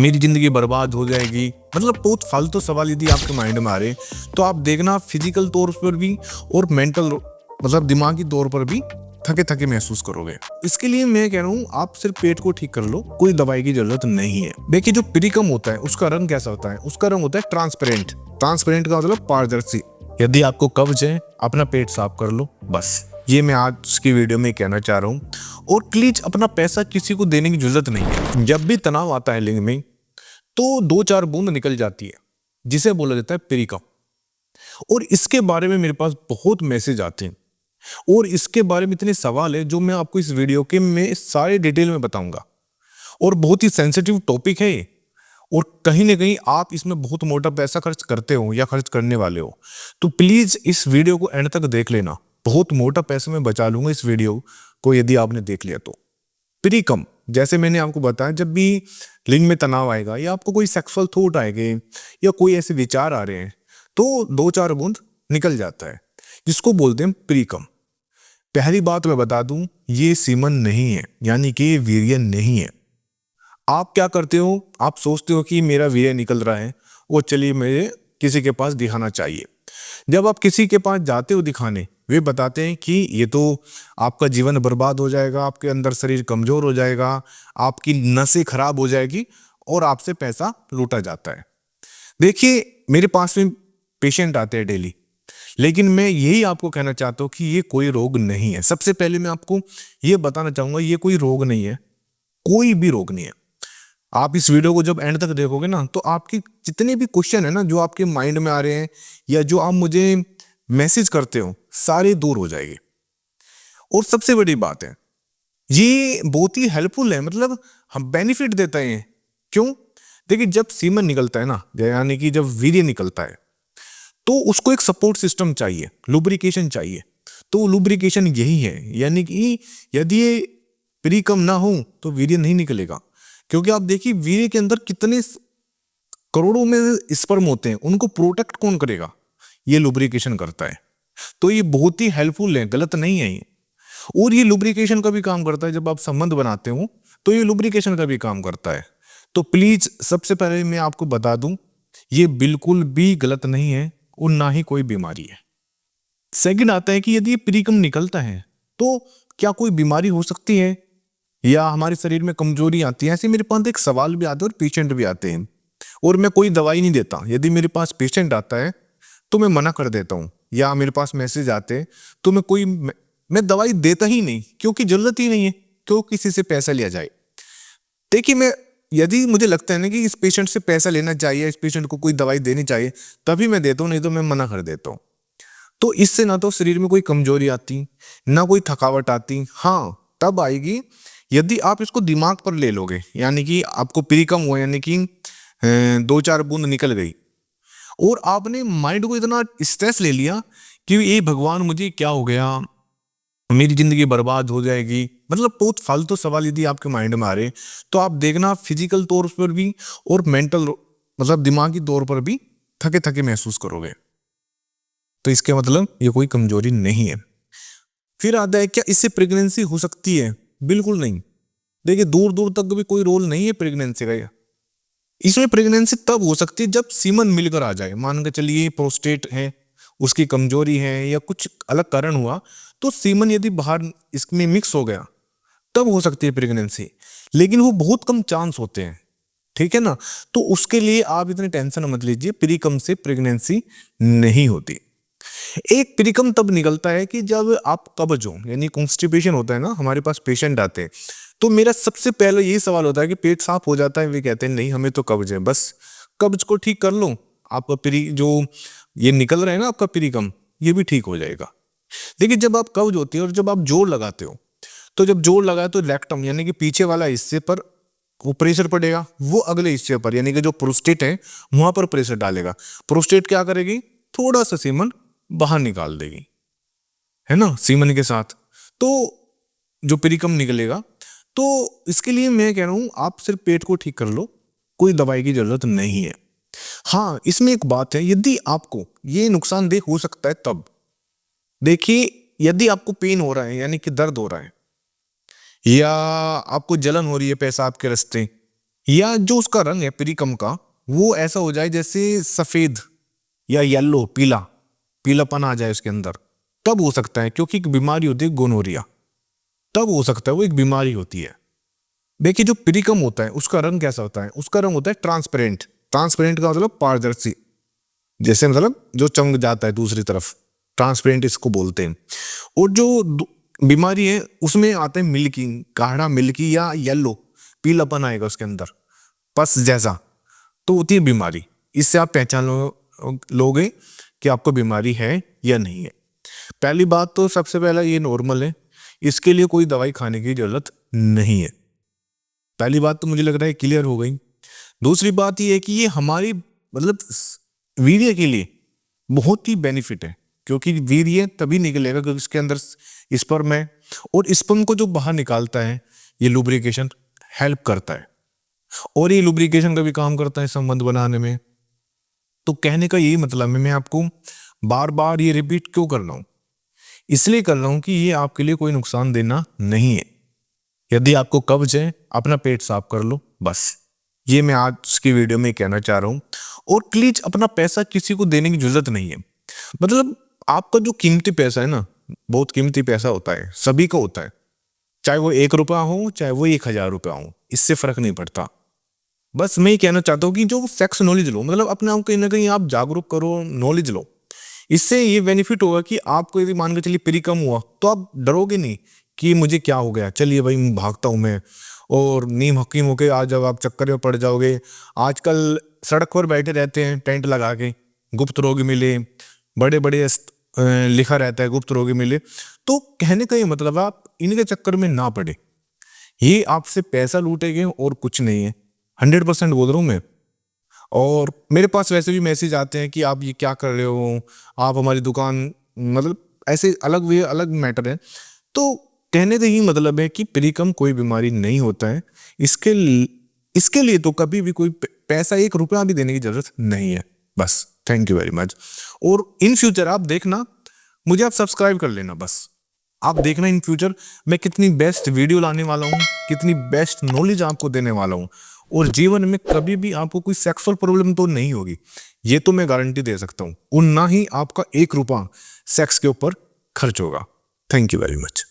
मेरी ज़िंदगी बर्बाद हो जाएगी, मतलब बहुत फालतू सवाल यदि आपके माइंड में आ रहे तो आप देखना फिजिकल तौर पर भी और मेंटल मतलब दिमागी तौर पर भी थके थके महसूस करोगे। इसके लिए मैं कह रहा हूँ आप सिर्फ पेट को ठीक कर लो, कोई दवाई की जरूरत नहीं है। देखिए जो प्रीकम होता है उसका रंग कैसा होता है? उसका रंग होता है ट्रांसपेरेंट। ट्रांसपेरेंट का मतलब पारदर्शी। यदि आपको कब्ज है अपना पेट साफ कर लो, बस ये मैं आज की वीडियो में कहना चाह रहा हूँ। और प्लीज अपना पैसा किसी को देने की जरूरत नहीं है। जब भी तनाव आता है लिंग में तो 2-4 बूंद निकल जाती है, जिसे बोला जाता है प्रीकम। और इसके बारे में मेरे पास बहुत मैसेज आते हैं और इसके बारे में इतने सवाल है जो मैं आपको इस वीडियो के में सारे डिटेल में बताऊंगा। और बहुत ही सेंसिटिव टॉपिक है ये। और कहीं ना कहीं आप इसमें बहुत मोटा पैसा खर्च करते हो या खर्च करने वाले हो, तो प्लीज इस वीडियो को एंड तक देख लेना। बहुत मोटा पैसा मैं बचा लूंगा इस वीडियो को यदि आपने देख लिया तो। प्रीकम, जैसे मैंने आपको बताया, जब भी लिंग में तनाव आएगा या आपको कोई सेक्सुअल थॉट आएंगे या कोई ऐसे विचार आ रहे हैं तो 2-4 बूंद निकल जाता है, जिसको बोलते हैं प्रीकम। पहली बात मैं बता दूं, ये सीमन नहीं है, यानी कि ये वीर्य नहीं है। आप क्या करते हो, आप सोचते हो कि मेरा वीर्य निकल रहा है, वो चलिए मुझे किसी के पास दिखाना चाहिए। जब आप किसी के पास जाते हो दिखाने, वे बताते हैं कि ये तो आपका जीवन बर्बाद हो जाएगा, आपके अंदर शरीर कमजोर हो जाएगा, आपकी नसें खराब हो जाएगी और आपसे पैसा लूटा जाता है। देखिए मेरे पास में पेशेंट आते हैं डेली, लेकिन मैं यही आपको कहना चाहता हूँ कि ये कोई रोग नहीं है। सबसे पहले मैं आपको ये बताना चाहूंगा, ये कोई रोग नहीं है, कोई भी रोग नहीं है। आप इस वीडियो को जब एंड तक देखोगे ना तो आपकी जितने भी क्वेश्चन है ना जो आपके माइंड में आ रहे हैं या जो आप मुझे मैसेज करते हो, सारे दूर हो जाएंगे। और सबसे बड़ी बात है, ये बहुत ही हेल्पफुल है, मतलब हम बेनिफिट देता है ये। क्यों? देखिए जब सीमन निकलता है ना, यानी कि जब वीर्य निकलता है, तो उसको एक सपोर्ट सिस्टम चाहिए, लुब्रिकेशन चाहिए। तो लुब्रिकेशन यही है, यानी कि यदि ये प्रीकम ना हो तो वीर्य नहीं निकलेगा। क्योंकि आप देखिए वीर्य के अंदर कितने करोड़ों में स्पर्म होते हैं, उनको प्रोटेक्ट कौन करेगा? ये लुब्रिकेशन करता है। तो ये बहुत ही हेल्पफुल है, गलत नहीं है ये। और ये लुब्रिकेशन का भी काम करता है, जब आप संबंध बनाते हो तो ये लुब्रिकेशन का भी काम करता है। तो प्लीज सबसे पहले मैं आपको बता दूं, ये बिल्कुल भी गलत नहीं है और ना ही कोई बीमारी है। सेकंड आता है कि यदि ये प्रीकम निकलता है तो क्या कोई बीमारी हो सकती है या हमारे शरीर में कमजोरी आती है? ऐसे मेरे पास एक सवाल भी आते हैं और पेशेंट भी आते हैं। और मैं कोई दवाई नहीं देता। यदि मेरे पास पेशेंट आता है तो मैं मना कर देता हूँ, या मेरे पास मैसेज आते हैं तो मैं दवाई देता ही नहीं, क्योंकि जरूरत ही नहीं है। क्यों किसी से पैसा लिया जाए? देखिए मैं, यदि मुझे लगता है ना कि इस पेशेंट से पैसा लेना चाहिए, इस पेशेंट को कोई दवाई देनी चाहिए, तभी मैं देता हूँ, नहीं तो मैं मना कर देता हूँ। तो इससे ना तो शरीर में कोई कमजोरी आती, ना कोई थकावट आती। हाँ तब आएगी यदि आप इसको दिमाग पर ले लोगे, यानी कि आपको प्रीकम हुआ, यानी कि 2-4 बूंद निकल गई और आपने माइंड को इतना स्ट्रेस ले लिया कि ये भगवान मुझे क्या हो गया, मेरी जिंदगी बर्बाद हो जाएगी, मतलब बहुत फालतू सवाल यदि आपके माइंड में आ रहे तो आप देखना फिजिकल तौर पर भी और मेंटल मतलब दिमागी तौर पर भी थके थके महसूस करोगे। तो इसके मतलब ये कोई कमजोरी नहीं है। फिर आता है, क्या इससे प्रेगनेंसी हो सकती है? बिल्कुल नहीं। देखिए दूर दूर तक भी कोई रोल नहीं है प्रेगनेंसी का। इसमें प्रेगनेंसी तब हो सकती है जब सीमन मिलकर आ जाए। मान के चलिए प्रोस्टेट है, उसकी कमजोरी है या कुछ अलग कारण हुआ, तो सीमन यदि बाहर इसमें मिक्स हो गया तब हो सकती है प्रेगनेंसी। लेकिन वो बहुत कम चांस होते हैं, ठीक है ना? तो उसके लिए आप इतनी टेंशन मत लीजिए, प्रीकम से प्रेगनेंसी नहीं होती। एक प्रीकम तब निकलता है कि जब आप कब्ज हो, यानी कॉन्स्टिपेशन होता है ना। हमारे पास पेशेंट आते हैं तो मेरा सबसे पहले यही सवाल होता है कि पेट साफ हो जाता है? वे कहते हैं नहीं हमें तो कब्ज है, बस कब्ज को ठीक कर लो, आपका प्री जो ये निकल रहा है ना आपका प्रीकम, ये भी ठीक हो जाएगा। देखिए जब आप कब्ज होती है और जब आप जोर लगाते हो, तो जब जोर लगाए तो रेक्टम यानी कि पीछे वाला हिस्से पर वो प्रेशर पड़ेगा, वो अगले हिस्से पर यानी कि जो प्रोस्टेट है वहां पर प्रेशर डालेगा। प्रोस्टेट क्या करेगी? थोड़ा सा सीमन बाहर निकाल देगी, है ना, सीमन के साथ। तो जो प्रीकम निकलेगा, तो इसके लिए मैं कह रहा हूं आप सिर्फ पेट को ठीक कर लो, कोई दवाई की जरूरत नहीं है। हाँ इसमें एक बात है, यदि आपको ये नुकसानदेह हो सकता है तब देखिए, यदि आपको पेन हो रहा है यानी कि दर्द हो रहा है, या आपको जलन हो रही है पेशाब के रास्ते, या जो उसका रंग है पेरिकम का, वो ऐसा हो जाए जैसे सफेद या येलो, पीला, पीलापन आ जाए उसके अंदर, तब हो सकता है, क्योंकि एक बीमारी होती है गोनोरिया, तब हो सकता है, वो एक बीमारी होती है। देखिए जो पेरिकम होता है उसका रंग कैसा होता है, उसका रंग होता है ट्रांसपेरेंट। ट्रांसपेरेंट का मतलब पारदर्शी, जैसे मतलब जो चमक जाता है दूसरी तरफ, ट्रांसपेरेंट इसको बोलते हैं। और जो बीमारी है उसमें आता है मिल्की, गाढ़ा मिल्की या येलो, पीलापन आएगा उसके अंदर, पस जैसा, तो होती है बीमारी। इससे आप पहचान लोगे कि आपको बीमारी है या नहीं है। पहली बात तो सबसे पहला ये नॉर्मल है, इसके लिए कोई दवाई खाने की जरूरत नहीं है। पहली बात तो मुझे लग रहा है क्लियर हो गई। दूसरी बात ये है कि ये हमारी मतलब वीर्य के लिए बहुत ही बेनिफिट है, क्योंकि वीर्य तभी निकलेगा क्योंकि इसके अंदर स्पर्म है, और स्पर्म को जो बाहर निकालता है ये लुब्रिकेशन हेल्प करता है, और ये लुब्रिकेशन का भी काम करता है संबंध बनाने में। तो कहने का यही मतलब है, मैं आपको बार बार ये रिपीट क्यों कर रहा हूं, इसलिए कर रहा हूं कि ये आपके लिए कोई नुकसान देना नहीं है। यदि आपको कब्ज है, अपना पेट साफ कर लो, बस ये मैं आज की वीडियो में कहना चाह रहा हूं। और प्लीज अपना पैसा किसी को देने की जरूरत नहीं है। मतलब आपका जो कीमती पैसा है ना, बहुत कीमती पैसा होता है, सभी का होता है, चाहे वो 1 रुपया हो चाहे वो 1000 रुपया हो, इससे फर्क नहीं पड़ता। बस मैं ये कहना चाहता हूँ कि जो सेक्स नॉलेज लो, मतलब अपने आप को कहीं ना कहीं आप जागरूक करो, नॉलेज लो। इससे ये बेनिफिट होगा कि आपको यदि मान के चलिए पेरिकम हुआ तो आप डरोगे नहीं कि मुझे क्या हो गया, चलिए भाई भागता हूं मैं, और नीम हकीम होके आज जब आप चक्कर में पड़ जाओगे। आजकल सड़क पर बैठे रहते हैं टेंट लगा के, गुप्त रोग मिले, बड़े बड़े लिखा रहता है गुप्त रोग मिले। तो कहने का ये मतलब आप इनके चक्कर में ना पड़े, ये आपसे पैसा लूटेंगे और कुछ नहीं है, 100% बोल रहा हूँ मैं। और मेरे पास वैसे भी मैसेज आते हैं कि आप ये क्या कर रहे हो, आप हमारी दुकान, मतलब ऐसे अलग वे अलग मैटर है। तो कहने का ही मतलब है कि पेरिकम कोई बीमारी नहीं होता है। इसके लिए तो कभी भी कोई पैसा 1 रुपया भी देने की जरूरत नहीं है। बस थैंक यू वेरी मच। और इन फ्यूचर आप देखना, मुझे आप सब्सक्राइब कर लेना, बस आप देखना इन फ्यूचर मैं कितनी बेस्ट वीडियो लाने वाला हूँ, कितनी बेस्ट नॉलेज आपको देने वाला हूँ। और जीवन में कभी भी आपको कोई सेक्सुअल प्रॉब्लम तो नहीं होगी, ये तो मैं गारंटी दे सकता हूँ। और ना ही आपका 1 रुपया सेक्स के ऊपर खर्च होगा। Thank you very much.